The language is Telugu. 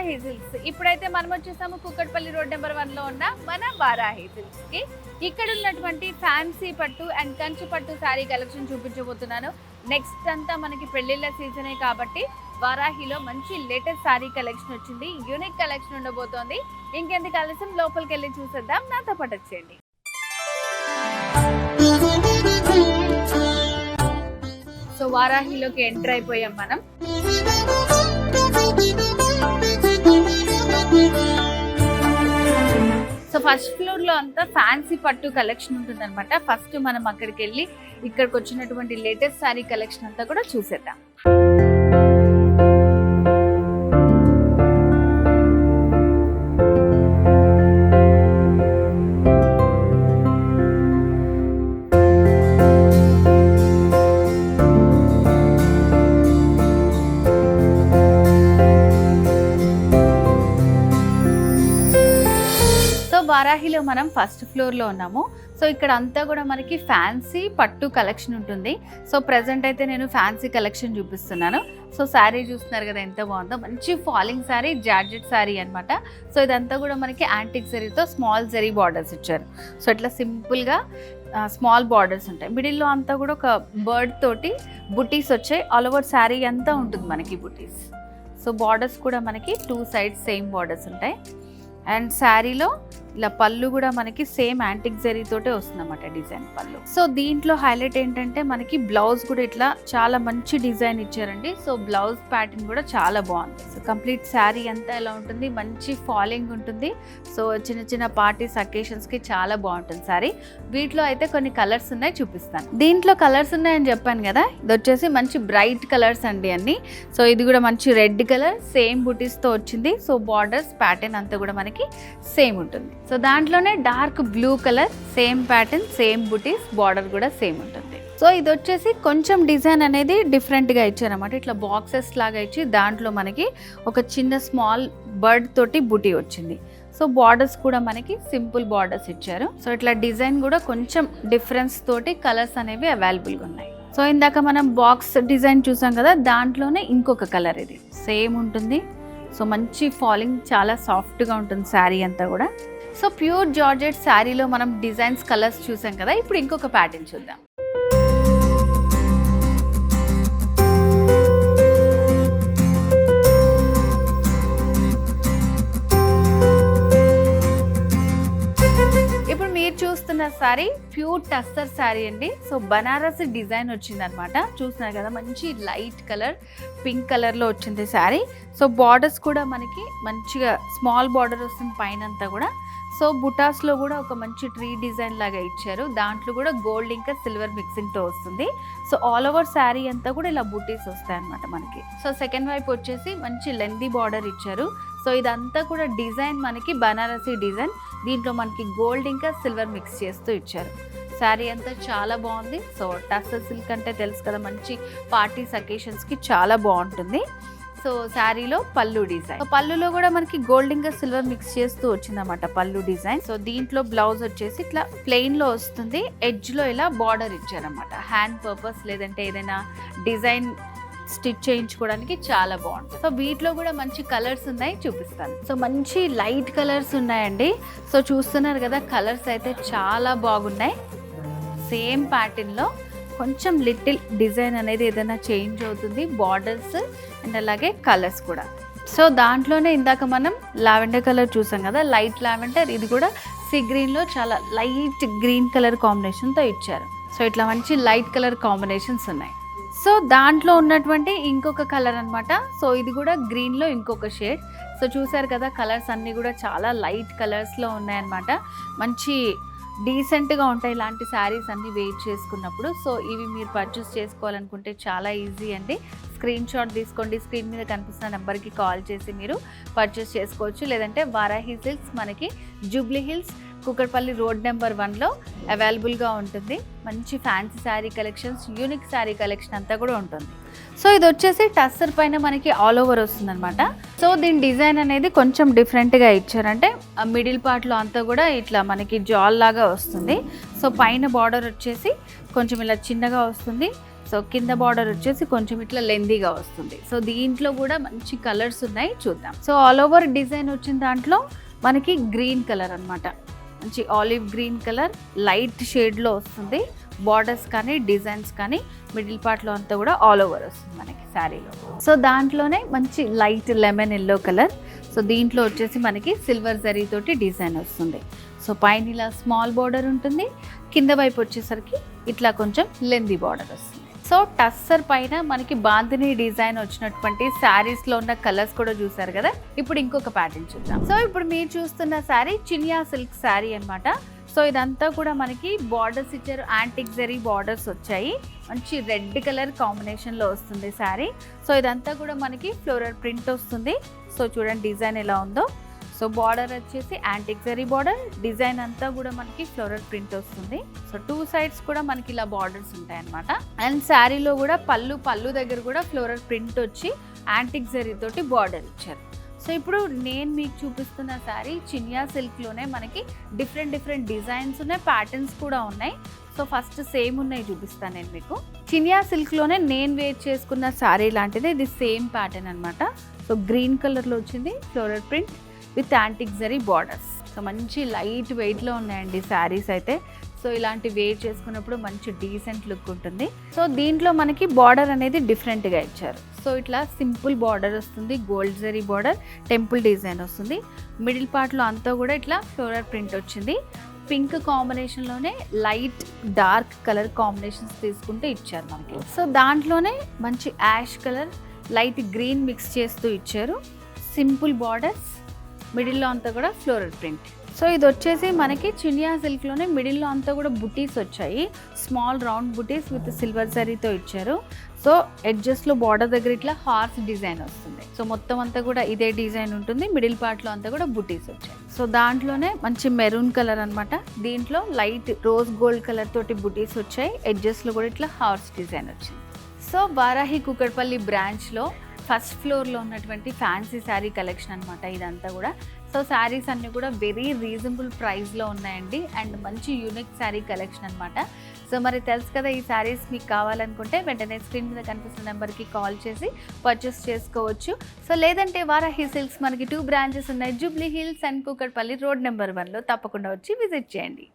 వారాహి సిల్క్స్. ఇప్పుడైతే మనం వచ్చేసాము కుక్కట్పల్లి రోడ్ నెంబర్ 1 లో ఉన్న మన వారాహి సిల్క్స్ కి. ఇక్కడ ఉన్నటువంటి ఫ్యాన్సీ పట్టు అండ్ కంచి పట్టు శారీ కలెక్షన్ చూపించబోతున్నాను. నెక్స్ట్ అంతా మనకి పెళ్లిళ్ళ సీజనే కాబట్టి వారాహిలో మంచి లేటెస్ట్ శారీ కలెక్షన్ వచ్చింది. యూనిక్ కలెక్షన్ ఉండబోతోంది. ఇంకెందుకు ఆలస్యం, లోపలికి వెళ్ళి చూసేద్దాం. నాతో పాటు వచ్చేయండి. సో వారాహిలోకి ఎంటర్ అయిపోయాం మనం. సో ఫస్ట్ ఫ్లోర్ లో అంతా ఫ్యాన్సీ పట్టు కలెక్షన్ ఉంటుంది అనమాట. ఫస్ట్ మనం అక్కడికి వెళ్ళి ఇక్కడికి వచ్చినటువంటి లేటెస్ట్ శారీ కలెక్షన్ అంతా కూడా చూసేద్దాం. వారాహిలో మనం ఫస్ట్ ఫ్లోర్లో ఉన్నాము. సో ఇక్కడ అంతా కూడా మనకి ఫ్యాన్సీ పట్టు కలెక్షన్ ఉంటుంది. సో ప్రజెంట్ అయితే నేను ఫ్యాన్సీ కలెక్షన్ చూపిస్తున్నాను. సో శారీ చూస్తున్నారు కదా ఎంత బాగుందో, మంచి ఫాలింగ్ శారీ, జార్జెట్ శారీ అనమాట. సో ఇదంతా కూడా మనకి యాంటిక్ జరీతో స్మాల్ జరీ బార్డర్స్ ఇచ్చారు. సో ఇట్లా సింపుల్గా స్మాల్ బార్డర్స్ ఉంటాయి. మిడిల్లో అంతా కూడా ఒక బర్డ్ తోటి బుటీస్ వచ్చాయి. ఆల్ ఓవర్ శారీ అంతా ఉంటుంది మనకి బుటీస్. సో బార్డర్స్ కూడా మనకి 2 sides సేమ్ బార్డర్స్ ఉంటాయి. అండ్ శారీలో ఇలా పళ్ళు కూడా మనకి సేమ్ యాంటిక్ జరీ తోటే వస్తుంది అన్నమాట డిజైన్ పళ్ళు. సో దీంట్లో హైలైట్ ఏంటంటే మనకి బ్లౌజ్ కూడా ఇట్లా చాలా మంచి డిజైన్ ఇచ్చారండి. సో బ్లౌజ్ ప్యాటర్న్ కూడా చాలా బాగుంది. సో కంప్లీట్ శారీ అంతా ఎలా ఉంటుంది, మంచి ఫాలింగ్ ఉంటుంది. సో చిన్న చిన్న పార్టీస్ అకేషన్స్ కి చాలా బాగుంటుంది శారీ. వీటిలో అయితే కొన్ని కలర్స్ ఉన్నాయి, చూపిస్తాను. దీంట్లో కలర్స్ ఉన్నాయని చెప్పాను కదా, ఇది వచ్చేసి మంచి బ్రైట్ కలర్స్ అండి అన్ని. సో ఇది కూడా మంచి రెడ్ కలర్, సేమ్ బుటీస్ తో వచ్చింది. సో బార్డర్స్ ప్యాటర్న్ అంతా కూడా మనకి సేమ్ ఉంటుంది. సో దాంట్లోనే dark blue colour, same pattern, same బుటీస్, బార్డర్ కూడా సేమ్ ఉంటుంది. సో ఇది వచ్చేసి కొంచెం డిజైన్ అనేది డిఫరెంట్గా ఇచ్చారన్నమాట. ఇట్లా బాక్సెస్ లాగా ఇచ్చి దాంట్లో మనకి ఒక చిన్న స్మాల్ బర్డ్ తోటి బుటీ వచ్చింది. సో బార్డర్స్ కూడా మనకి సింపుల్ బార్డర్స్ ఇచ్చారు. సో ఇట్లా డిజైన్ కూడా కొంచెం డిఫరెన్స్ తోటి కలర్స్ అనేవి అవైలబుల్గా ఉన్నాయి. సో ఇందాక మనం బాక్స్ డిజైన్ చూసాం కదా, దాంట్లోనే ఇంకొక కలర్ ఇది సేమ్ ఉంటుంది. సో మంచి ఫాలింగ్, చాలా సాఫ్ట్గా ఉంటుంది శారీ అంతా కూడా. సో ప్యూర్ జార్జెట్ శారీలో మనం డిజైన్స్, కలర్స్ చూసాం కదా, ఇప్పుడు ఇంకొక ప్యాటర్న్ చూద్దాం. ఇప్పుడు మీరు చూస్తున్న శారీ ప్యూర్ టస్సర్ శారీ అండి. సో బనారస్ డిజైన్ వచ్చింది అనమాట. చూస్తున్నారు కదా, మంచి లైట్ కలర్, పింక్ కలర్లో వచ్చింది శారీ. సో బార్డర్స్ కూడా మనకి మంచిగా స్మాల్ బార్డర్ వస్తుంది పైన అంతా కూడా. సో బుటాస్లో కూడా ఒక మంచి ట్రీ డిజైన్ లాగా ఇచ్చారు. దాంట్లో కూడా గోల్డ్ ఇంకా సిల్వర్ మిక్సింగ్తో వస్తుంది. సో ఆల్ ఓవర్ శారీ అంతా కూడా ఇలా బుటీస్ వస్తాయి అనమాట మనకి. సో సెకండ్ వైపు వచ్చేసి మంచి లెందీ బార్డర్ ఇచ్చారు. సో ఇదంతా కూడా డిజైన్ మనకి బనారసీ డిజైన్. దీంట్లో మనకి గోల్డ్ ఇంకా సిల్వర్ మిక్స్ చేస్తూ ఇచ్చారు. శారీ అంతా చాలా బాగుంది. సో టస్సర్ సిల్క్ అంటే తెలుసు కదా, మంచి పార్టీస్ అకేషన్స్కి చాలా బాగుంటుంది. సో శారీలో పళ్ళు డిజైన్, పళ్ళులో కూడా మనకి గోల్డ్ ఇంకా సిల్వర్ మిక్స్ చేస్తూ వచ్చిందన్నమాట పళ్ళు డిజైన్. సో దీంట్లో బ్లౌజ్ వచ్చేసి ఇట్లా ప్లెయిన్ లో వస్తుంది. ఎడ్జ్ లో ఇలా బార్డర్ ఇచ్చారన్నమాట. హ్యాండ్ పర్పస్ లేదంటే ఏదైనా డిజైన్ స్టిచ్ చేయించుకోవడానికి చాలా బాగుంటుంది. సో వీటిలో కూడా మంచి కలర్స్ ఉన్నాయి, చూపిస్తాను. సో మంచి లైట్ కలర్స్ ఉన్నాయండి. సో చూస్తున్నారు కదా, కలర్స్ అయితే చాలా బాగున్నాయి. సేమ్ ప్యాటర్న్లో కొంచెం లిటిల్ డిజైన్ అనేది ఏదైనా చేంజ్ అవుతుంది, బార్డర్స్ అండ్ అలాగే కలర్స్ కూడా. సో దాంట్లోనే ఇందాక మనం లావెండర్ కలర్ చూసాం కదా, లైట్ లావెండర్. ఇది కూడా సీ గ్రీన్లో చాలా లైట్ గ్రీన్ కలర్ కాంబినేషన్తో ఇచ్చారు. సో ఇట్లా మంచి లైట్ కలర్ కాంబినేషన్స్ ఉన్నాయి. సో దాంట్లో ఉన్నటువంటి ఇంకొక కలర్ అనమాట. సో ఇది కూడా గ్రీన్లో ఇంకొక షేడ్. సో చూసారు కదా, కలర్స్ అన్నీ కూడా చాలా లైట్ కలర్స్లో ఉన్నాయన్నమాట. మంచి డీసెంట్గా ఉంటాయి ఇలాంటి శారీస్ అన్నీ వెయిట్ చేసుకున్నప్పుడు. సో ఇవి మీరు పర్చేస్ చేసుకోవాలనుకుంటే చాలా ఈజీ అండి. స్క్రీన్ షాట్ తీసుకోండి, స్క్రీన్ మీద కనిపిస్తున్న నెంబర్కి కాల్ చేసి మీరు పర్చేస్ చేసుకోవచ్చు. లేదంటే వారాహి సిల్క్స్ మనకి జూబ్లీ హిల్స్ కుక్కట్పల్లి రోడ్ నెంబర్ 1లో అవైలబుల్గా ఉంటుంది. మంచి fancy sari collections, unique sari collection అంతా కూడా ఉంటుంది. సో ఇది వచ్చేసి టస్సర్ పైన మనకి ఆల్ ఓవర్ వస్తుంది అనమాట. సో దీని డిజైన్ అనేది కొంచెం డిఫరెంట్గా ఇచ్చారంటే మిడిల్ పార్ట్లో అంతా కూడా ఇట్లా మనకి జాల్ లాగా వస్తుంది. సో పైన బార్డర్ వచ్చేసి కొంచెం ఇలా చిన్నగా వస్తుంది. సో కింద బార్డర్ వచ్చేసి కొంచెం ఇట్లా లెందీగా వస్తుంది. సో దీంట్లో కూడా మంచి కలర్స్ ఉన్నాయి, చూద్దాం. సో ఆల్ ఓవర్ డిజైన్ వచ్చిన దాంట్లో మనకి గ్రీన్ కలర్ అన్నమాట, మంచి ఆలివ్ గ్రీన్ కలర్ లైట్ షేడ్లో వస్తుంది. బార్డర్స్ కానీ డిజైన్స్ కానీ మిడిల్ పార్ట్లో అంతా కూడా ఆల్ ఓవర్ వస్తుంది మనకి శారీలో. సో దాంట్లోనే మంచి light lemon yellow colour. So దీంట్లో వచ్చేసి మనకి సిల్వర్ జరీ తోటి డిజైన్ వస్తుంది. సో పైన ఇలా స్మాల్ బార్డర్ ఉంటుంది, కింద వైపు వచ్చేసరికి ఇట్లా కొంచెం లెందీ బార్డర్ వస్తుంది. సో టస్సర్ పైన మనకి బాందిని డిజైన్ వచ్చినటువంటి శారీస్లో ఉన్న కలర్స్ కూడా చూసారు కదా. ఇప్పుడు ఇంకొక ప్యాటర్న్ చూద్దాం. సో ఇప్పుడు మీరు చూస్తున్న శారీ చినియా సిల్క్ శారీ అన్నమాట. సో ఇదంతా కూడా మనకి బార్డర్స్ ఇచ్చారు, యాంటిక్ జరీ బార్డర్స్ వచ్చాయి, మంచి రెడ్ కలర్ కాంబినేషన్లో వస్తుంది శారీ. సో ఇదంతా కూడా మనకి ఫ్లోరల్ ప్రింట్ వస్తుంది. సో చూడండి డిజైన్ ఎలా ఉందో. సో బార్డర్ వచ్చేసి యాంటిక్ జరీ బార్డర్, డిజైన్ అంతా కూడా మనకి ఫ్లోరల్ ప్రింట్ వస్తుంది. సో 2 సైడ్స్ కూడా మనకి ఇలా బార్డర్స్ ఉంటాయి అన్నమాట. అండ్ శారీలో కూడా పళ్ళు దగ్గర కూడా ఫ్లోరల్ ప్రింట్ వచ్చి యాంటిక్ జరీ తోటి బార్డర్ ఇచ్చారు. సో ఇప్పుడు నేను మీకు చూపిస్తున్న శారీ చినియా సిల్క్లోనే మనకి డిఫరెంట్ డిజైన్స్ ఉన్నాయి, ప్యాటర్న్స్ కూడా ఉన్నాయి. సో ఫస్ట్ సేమ్ ఉన్నాయి చూపిస్తాను నేను మీకు. చినియా సిల్క్లోనే నేను వేర్ చేసుకున్న శారీ లాంటిది, ఇది సేమ్ ప్యాటర్న్ అనమాట. సో గ్రీన్ కలర్లో వచ్చింది floral print with antique zari borders. So మంచి లైట్ వెయిట్లో ఉన్నాయండి శారీస్ అయితే. సో ఇలాంటి వేర్ చేసుకున్నప్పుడు మంచి డీసెంట్ లుక్ ఉంటుంది. సో దీంట్లో మనకి బార్డర్ అనేది డిఫరెంట్గా ఇచ్చారు. సో ఇట్లా సింపుల్ బార్డర్ వస్తుంది, gold zari border, temple design వస్తుంది. మిడిల్ పార్ట్లో అంతా కూడా ఇట్లా ఫ్లోరల్ ప్రింట్ వచ్చింది. పింక్ కాంబినేషన్లోనే లైట్ డార్క్ కలర్ కాంబినేషన్స్ తీసుకుంటూ ఇచ్చారు మనకి. సో దాంట్లోనే మంచి ash colour light green mix చేస్తూ ఇచ్చారు. సింపుల్ బార్డర్స్, మిడిల్లో అంతా కూడా ఫ్లోరల్ ప్రింట్. సో ఇది వచ్చేసి మనకి చినియా సిల్క్లోనే మిడిల్లో అంతా కూడా బుటీస్ వచ్చాయి, small round buttis with silver జరీతో ఇచ్చారు. సో ఎడ్జెస్లో బార్డర్ దగ్గర ఇట్లా హార్స్ డిజైన్ వస్తుంది. సో మొత్తం అంతా కూడా ఇదే డిజైన్ ఉంటుంది, మిడిల్ పార్ట్లో అంతా కూడా బుటీస్ వచ్చాయి. సో దాంట్లోనే మంచి మెరూన్ కలర్ అనమాట, దీంట్లో లైట్ రోజ్ గోల్డ్ కలర్ తోటి బుటీస్ వచ్చాయి, ఎడ్జెస్లో కూడా ఇట్లా హార్స్ డిజైన్ వచ్చింది. సో వారాహి కూకట్పల్లి బ్రాంచ్లో ఫస్ట్ ఫ్లోర్లో ఉన్నటువంటి ఫ్యాన్సీ శారీ కలెక్షన్ అనమాట ఇదంతా కూడా. సో శారీస్ అన్నీ కూడా వెరీ రీజనబుల్ ప్రైస్లో ఉన్నాయండి, అండ్ మంచి యూనిక్ శారీ కలెక్షన్ అనమాట. సో మరి తెలుసు కదా, ఈ శారీస్ మీకు కావాలనుకుంటే వెంటనే స్క్రీన్ మీద కనిపిస్తున్న నెంబర్కి కాల్ చేసి పర్చేస్ చేసుకోవచ్చు. సో లేదంటే వారాహి సిల్క్స్ మనకి 2 బ్రాంచెస్ ఉన్నాయి, Jubilee Hills and Kukatpally road number 1లో. తప్పకుండా వచ్చి విజిట్ చేయండి.